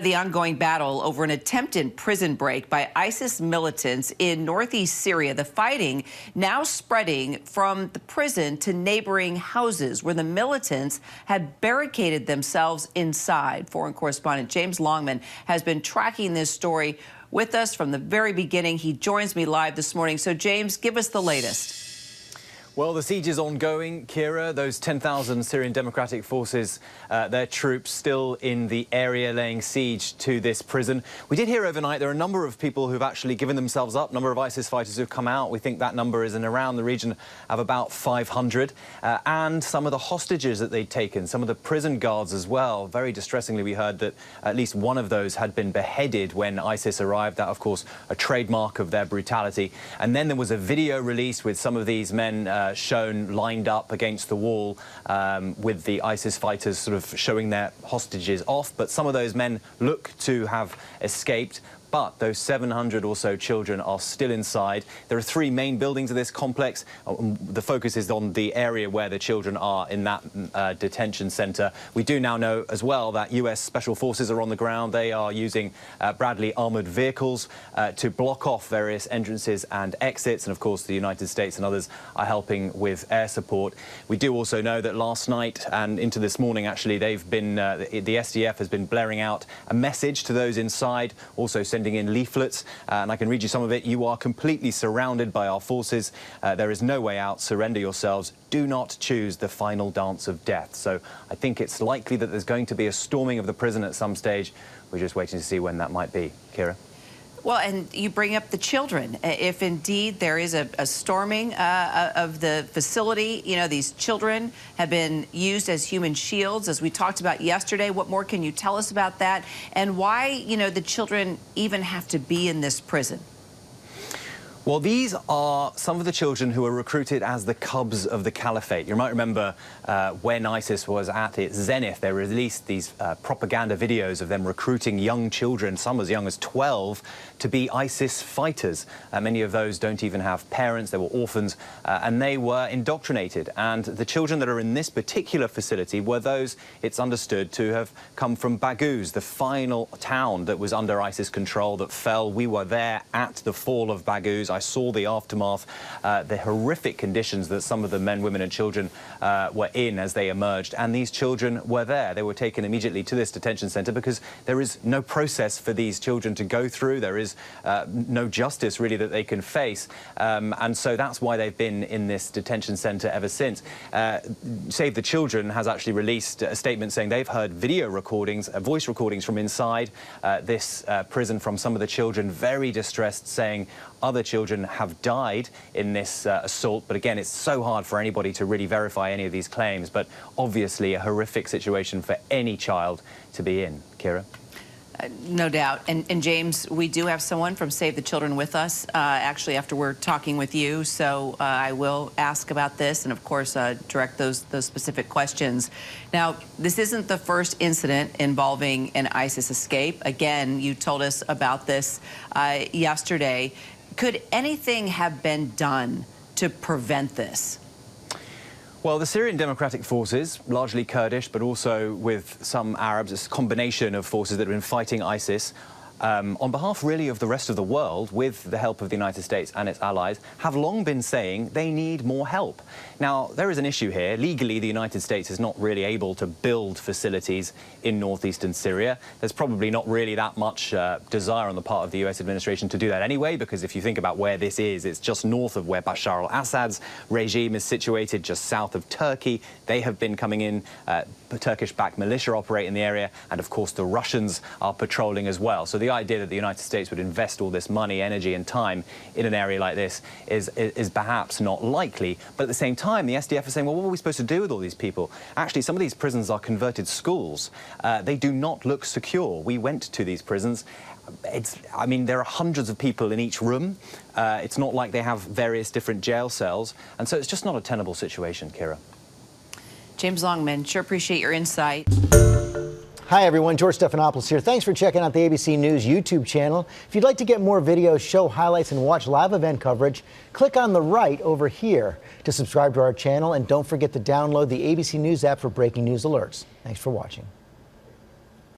The ongoing battle over an attempted prison break by ISIS militants in northeast Syria. The fighting now spreading from the prison to neighboring houses where the militants had barricaded themselves inside. Foreign correspondent James Longman has been tracking this story with us from the very beginning. He joins me live this morning. So, James, give us the latest. Well, the siege is ongoing, Kira. Those 10,000 Syrian Democratic Forces, their troops still in the area laying siege to this prison. We did hear overnight there are a number of people who've actually given themselves up, a number of ISIS fighters who've come out. We think that number is in around the region of about 500. And some of the hostages that they'd taken, some of the prison guards as well. Very distressingly, we heard that at least one of those had been beheaded when ISIS arrived. That, of course, a trademark of their brutality. And then there was a video released with some of these men shown lined up against the wall with the ISIS fighters sort of showing their hostages off. But some of those men look to have escaped. But those 700 or so children are still inside. There are three main buildings of this complex. The focus is on the area where the children are in that detention center. We do now know as well that US Special Forces are on the ground. They are using Bradley armored vehicles to block off various entrances and exits. And of course, the United States and others are helping with air support. We do also know that last night and into this morning, actually, they've been the SDF has been blaring out a message to those inside, also sending in leaflets, and I can read you some of it. You are completely surrounded by our forces. There is no way out. Surrender yourselves. Do not choose the final dance of death. So I think it's likely that there's going to be a storming of the prison at some stage. We're just waiting to see when that might be. Kira? Well, and you bring up the children. If indeed there is a storming of the facility, you know, these children have been used as human shields, as we talked about yesterday. What more can you tell us about that? And why, you know, the children even have to be in this prison? Well, these are some of the children who were recruited as the cubs of the caliphate. You might remember when ISIS was at its zenith, they released these propaganda videos of them recruiting young children, some as young as 12, to be ISIS fighters. Many of those don't even have parents. They were orphans, and they were indoctrinated. And the children that are in this particular facility were those, it's understood, to have come from Baghouz, the final town that was under ISIS control that fell. We were there at the fall of Baghouz. I saw the aftermath, the horrific conditions that some of the men, women and children were in as they emerged. And these children were there. They were taken immediately to this detention center because there is no process for these children to go through. There is no justice, really, that they can face. And so that's why they've been in this detention center ever since. Save the Children has actually released a statement saying they've heard video recordings, voice recordings from inside this prison from some of the children, very distressed, saying other children have died in this assault. But again, it's so hard for anybody to really verify any of these claims. But obviously a horrific situation for any child to be in. Kira? No doubt. And James, we do have someone from Save the Children with us, actually, after we're talking with you. So I will ask about this and, of course, direct those specific questions. Now, this isn't the first incident involving an ISIS escape. Again, you told us about this yesterday. Could anything have been done to prevent this? Well, the Syrian Democratic Forces, largely Kurdish, but also with some Arabs, it's a combination of forces that have been fighting ISIS, on behalf really of the rest of the world, with the help of the United States and its allies, have long been saying they need more help. Now, there is an issue here. Legally, the United States is not really able to build facilities in northeastern Syria. There's probably not really that much desire on the part of the US administration to do that anyway, because if you think about where this is, it's just north of where Bashar al-Assad's regime is situated, just south of Turkey. They have been coming in, Turkish-backed militia operate in the area, and of course the Russians are patrolling as well. So the idea that the United States would invest all this money, energy and time in an area like this is perhaps not likely. But at the same time, the SDF is saying, well, what are we supposed to do with all these people? Actually, some of these prisons are converted schools. They do not look secure. We went to these prisons. I mean, there are hundreds of people in each room. It's not like they have various different jail cells. And so it's just not a tenable situation, Kira. James Longman, sure appreciate your insight. Hi, everyone. George Stephanopoulos here. Thanks for checking out the ABC News YouTube channel. If you'd like to get more videos, show highlights, and watch live event coverage, click on the right over here to subscribe to our channel. And don't forget to download the ABC News app for breaking news alerts. Thanks for watching.